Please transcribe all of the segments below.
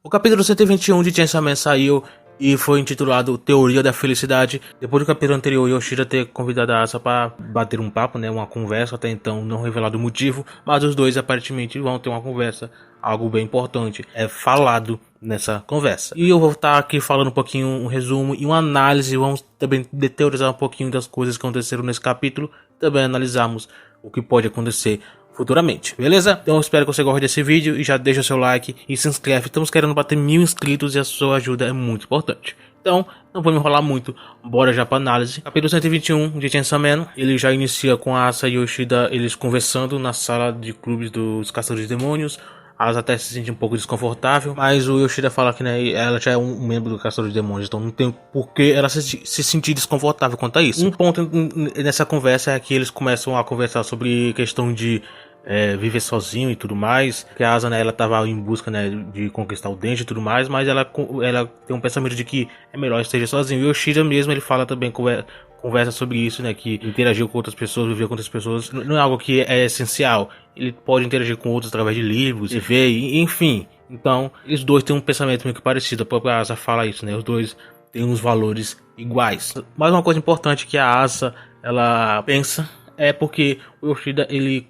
O capítulo 121 de Chainsaw Man saiu e foi intitulado Teoria da Felicidade. Depois do capítulo anterior, Yoshida ter convidado a Asa para bater um papo, né, uma conversa, até então não revelado o motivo, mas os dois aparentemente vão ter uma conversa, algo bem importante é falado nessa conversa. E eu vou estar aqui falando um pouquinho, um resumo e uma análise, vamos também teorizar um pouquinho das coisas que aconteceram nesse capítulo, também analisarmos o que pode acontecer futuramente, beleza? Então eu espero que você goste desse vídeo e já deixa o seu like e se inscreve. Estamos querendo bater 1000 inscritos e a sua ajuda é muito importante. Então, não vou me enrolar muito, bora já para análise. Capítulo 121 de Chainsaw Man, ele já inicia com a Asa e Yoshida, eles conversando na sala de clubes dos Caçadores de Demônios. A Asa até se sente um pouco desconfortável, mas o Yoshida fala que, né, ela já é um membro do Caçador de Demônios, então não tem por que ela se sentir desconfortável quanto a isso. Um ponto nessa conversa é que eles começam a conversar sobre questão de viver sozinho e tudo mais, que a Asa, né, ela tava em busca, né, de conquistar o Denji e tudo mais, mas ela tem um pensamento de que é melhor esteja sozinho. E o Yoshida mesmo, ele fala também, conversa sobre isso, né, que interagir com outras pessoas, viver com outras pessoas não é algo que é essencial. Ele pode interagir com outros através de livros, TV, enfim. Então, os dois têm um pensamento meio que parecido. A própria Asa fala isso, né, os dois têm uns valores iguais. Mas uma coisa importante que a Asa, ela pensa é porque o Yoshida, ele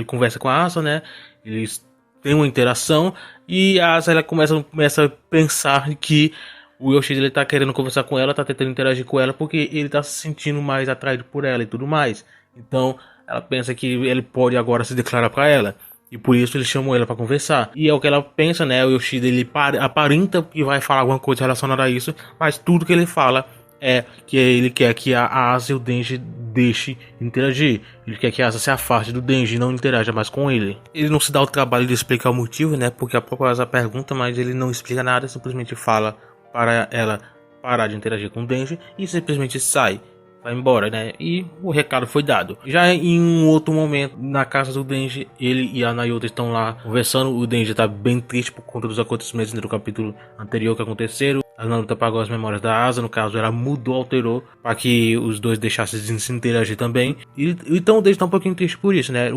conversa com a Asa, né, eles têm uma interação e a Asa, ela começa a pensar que o Yoshida, ele tá querendo conversar com ela, tá tentando interagir com ela porque ele tá se sentindo mais atraído por ela e tudo mais. Então ela pensa que ele pode agora se declarar pra ela e por isso ele chamou ela pra conversar. E é o que ela pensa, né, o Yoshida, ele aparenta que vai falar alguma coisa relacionada a isso, mas tudo que ele fala é que ele quer que a Asa e o Denji deixe interagir. Ele quer que a Asa se afaste do Denji e não interaja mais com ele. Ele não se dá o trabalho de explicar o motivo, né? Porque a própria Asa pergunta, mas ele não explica nada, simplesmente fala para ela parar de interagir com o Denji e simplesmente sai, vai embora, né? E o recado foi dado. Já em um outro momento, na casa do Denji, ele e a Nayuta estão lá conversando. O Denji tá bem triste por conta dos acontecimentos do capítulo anterior que aconteceram. A Nayuta apagou as memórias da Asa, no caso ela mudou, alterou para que os dois deixassem de se interagir também. E então o Denji tá um pouquinho triste por isso, né?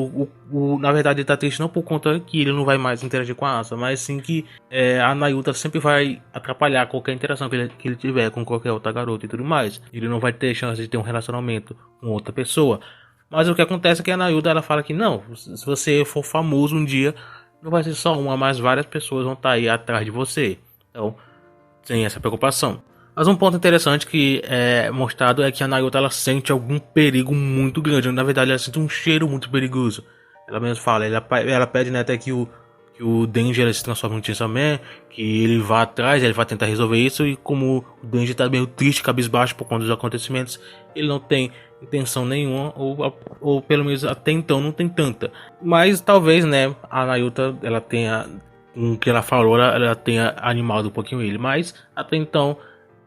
Na verdade ele tá triste não por conta que ele não vai mais interagir com a Asa, mas sim que a Nayuta sempre vai atrapalhar qualquer interação que ele tiver com qualquer outra garota e tudo mais. Ele não vai ter chance de ter um relacionamento com outra pessoa. Mas o que acontece é que a Nayuta, ela fala que não, se você for famoso um dia, não vai ser só uma, mas várias pessoas vão estar aí atrás de você. Então tem essa preocupação. Mas um ponto interessante que é mostrado é que a Nayuta, ela sente algum perigo muito grande. Na verdade ela sente um cheiro muito perigoso. Ela mesmo fala, ela pede, né, até que o Denji, ele se transforma no Chainsaw Man, que ele vá atrás, ele vai tentar resolver isso. E como o Denji tá meio triste, cabisbaixo por conta dos acontecimentos, ele não tem intenção nenhuma, ou pelo menos até então não tem tanta. Mas talvez, né, a Nayuta, ela tenha, com o que ela falou, ela tenha animado um pouquinho ele, mas até então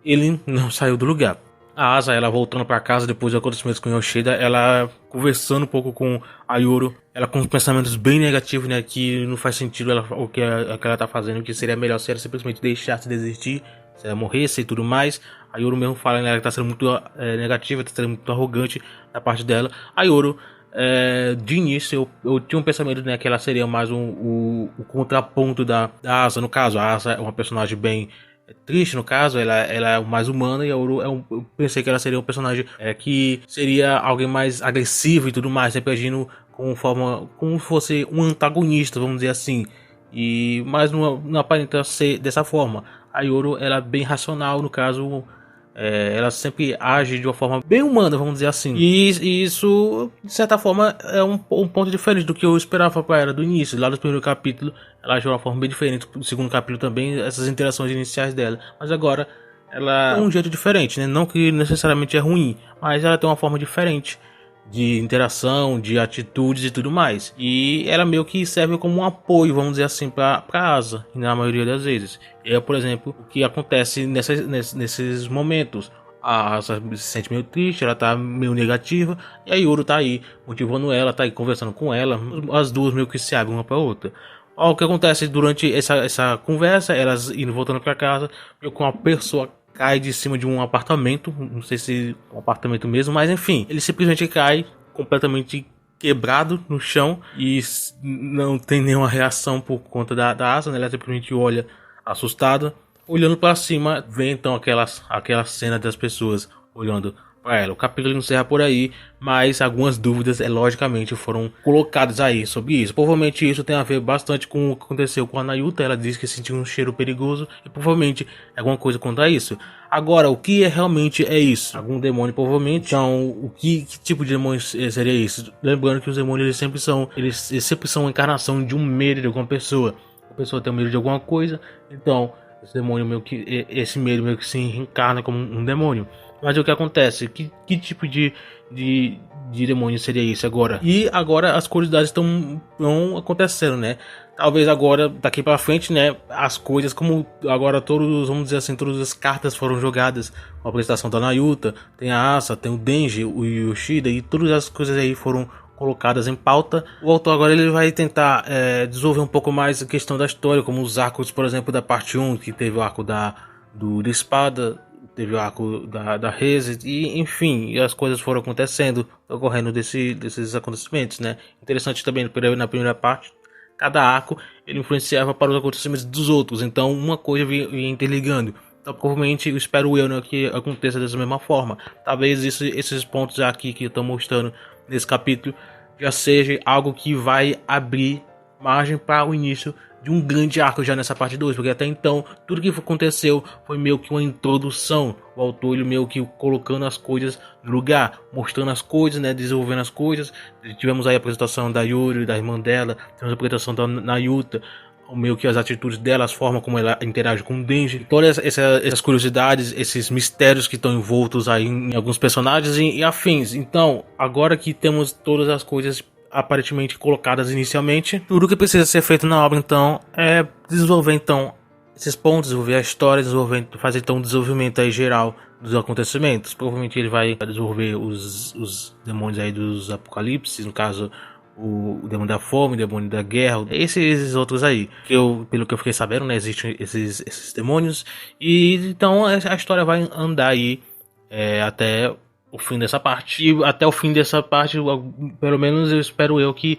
ele não saiu do lugar. A Asa, ela voltando para casa depois dos acontecimentos com Yoshida, ela conversando um pouco com a Yoro, ela com pensamentos bem negativos, né, que não faz sentido o que ela tá fazendo, que seria melhor se ela simplesmente deixasse de desistir, se ela morresse e tudo mais. A Yoro mesmo fala, né, que tá sendo muito negativa, tá sendo muito arrogante da parte dela. A Yoro, de início eu tinha um pensamento, né, que ela seria mais o contraponto da Asa. No caso, a Asa é uma personagem bem triste, no caso, ela é mais humana, e a Uru eu pensei que ela seria um personagem que seria alguém mais agressivo e tudo mais, sempre agindo como se fosse um antagonista, vamos dizer assim. Mas não aparenta ser dessa forma. A Yoro, ela é bem racional, no caso, ela sempre age de uma forma bem humana, vamos dizer assim. E isso, de certa forma, é um ponto diferente do que eu esperava para ela do início. Lá no primeiro capítulo, ela agiu de uma forma bem diferente. No segundo capítulo também, essas interações iniciais dela. Mas agora, ela tem um jeito diferente, né? Não que necessariamente é ruim, mas ela tem uma forma diferente de interação, de atitudes e tudo mais. E ela meio que serve como um apoio, vamos dizer assim, para Asa, na maioria das vezes. Por exemplo, o que acontece nesses momentos. A Asa se sente meio triste, ela tá meio negativa, e a Yoro tá aí motivando ela, tá aí conversando com ela. As duas meio que se abrem uma para outra. O que acontece durante essa conversa, elas indo voltando para casa, meio com uma pessoa cai de cima de um apartamento, não sei se um apartamento mesmo, mas enfim, ele simplesmente cai completamente quebrado no chão e não tem nenhuma reação por conta da Asa, né? Ela simplesmente olha assustada. Olhando para cima, vem então aquela cena das pessoas olhando para ela. O capítulo encerra por aí, mas algumas dúvidas, logicamente, foram colocadas aí sobre isso. Provavelmente isso tem a ver bastante com o que aconteceu com a Nayuta. Ela disse que sentiu um cheiro perigoso e provavelmente é alguma coisa contra isso. Agora, o que realmente é isso? Algum demônio, provavelmente. Então, que tipo de demônio seria isso? Lembrando que os demônios eles sempre são a encarnação de um medo de alguma pessoa. A pessoa tem medo de alguma coisa, então esse medo meio que se reencarna como um demônio. Mas o que acontece? Que tipo de demônio seria isso agora? E agora as curiosidades estão acontecendo, né? Talvez agora, daqui pra frente, né? As coisas, como agora vamos dizer assim, todas as cartas foram jogadas. A apresentação da Nayuta, tem a Asa, tem o Denji, o Yoshida, e todas as coisas aí foram colocadas em pauta. O autor agora ele vai tentar desenvolver um pouco mais a questão da história, como os arcos, por exemplo, da parte 1, que teve o arco da espada, teve o arco da Reze, e enfim, as coisas foram acontecendo, ocorrendo desses acontecimentos, né? Interessante também, na primeira parte, cada arco ele influenciava para os acontecimentos dos outros, então uma coisa vinha interligando. Então, provavelmente, eu espero né, que aconteça dessa mesma forma. Talvez esses pontos aqui que eu estou mostrando nesse capítulo já seja algo que vai abrir margem para o início de um grande arco já nessa parte 2, porque até então tudo que aconteceu foi meio que uma introdução. O autor ele meio que colocando as coisas no lugar, mostrando as coisas, né, desenvolvendo as coisas. Tivemos aí a apresentação da Yuri, da irmã dela, tivemos a apresentação da Nayuta, meio que as atitudes dela, as formas como ela interage com o Denji, todas essas curiosidades, esses mistérios que estão envoltos aí em alguns personagens e afins. Então, agora que temos todas as coisas aparentemente colocadas inicialmente, tudo que precisa ser feito na obra então é desenvolver então esses pontos, desenvolver a história, fazer então um desenvolvimento aí geral dos acontecimentos. Provavelmente ele vai desenvolver os demônios aí dos apocalipses, no caso o demônio da fome, o demônio da guerra, esses outros aí, pelo que eu fiquei sabendo, né, existem esses demônios, e então a história vai andar aí até o fim dessa parte, e até o fim dessa parte, pelo menos eu espero que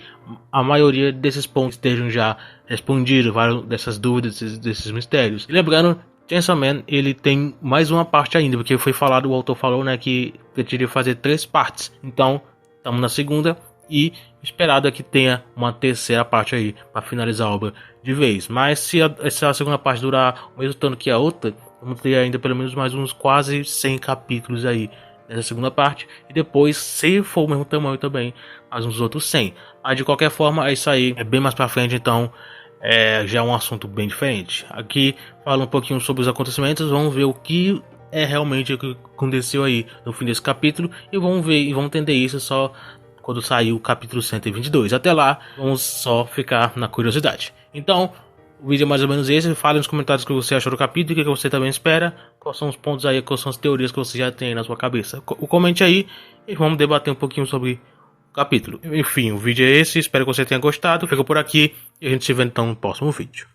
a maioria desses pontos estejam já respondidos, várias dessas dúvidas, desses mistérios. E lembrando, Chainsaw Man, ele tem mais uma parte ainda, porque foi falado, o autor falou, né, que pretendia fazer 3 partes, então estamos na segunda, e esperado é que tenha uma terceira parte aí para finalizar a obra de vez. Mas se a segunda parte durar o mesmo tanto que a outra, vamos ter ainda pelo menos mais uns quase 100 capítulos aí nessa segunda parte, e depois, se for o mesmo tamanho também, mais uns outros 100. Mas de qualquer forma, é isso aí, é bem mais para frente, então já é um assunto bem diferente. Aqui fala um pouquinho sobre os acontecimentos, vamos ver o que é realmente o que aconteceu aí no fim desse capítulo, e vamos ver e vamos entender isso só quando sair o capítulo 122. Até lá, vamos só ficar na curiosidade. Então, o vídeo é mais ou menos esse. Fale nos comentários o que você achou do capítulo, o que você também espera, quais são os pontos aí, quais são as teorias que você já tem na sua cabeça. Comente aí e vamos debater um pouquinho sobre o capítulo. Enfim, o vídeo é esse, espero que você tenha gostado. Fica por aqui e a gente se vê então no próximo vídeo.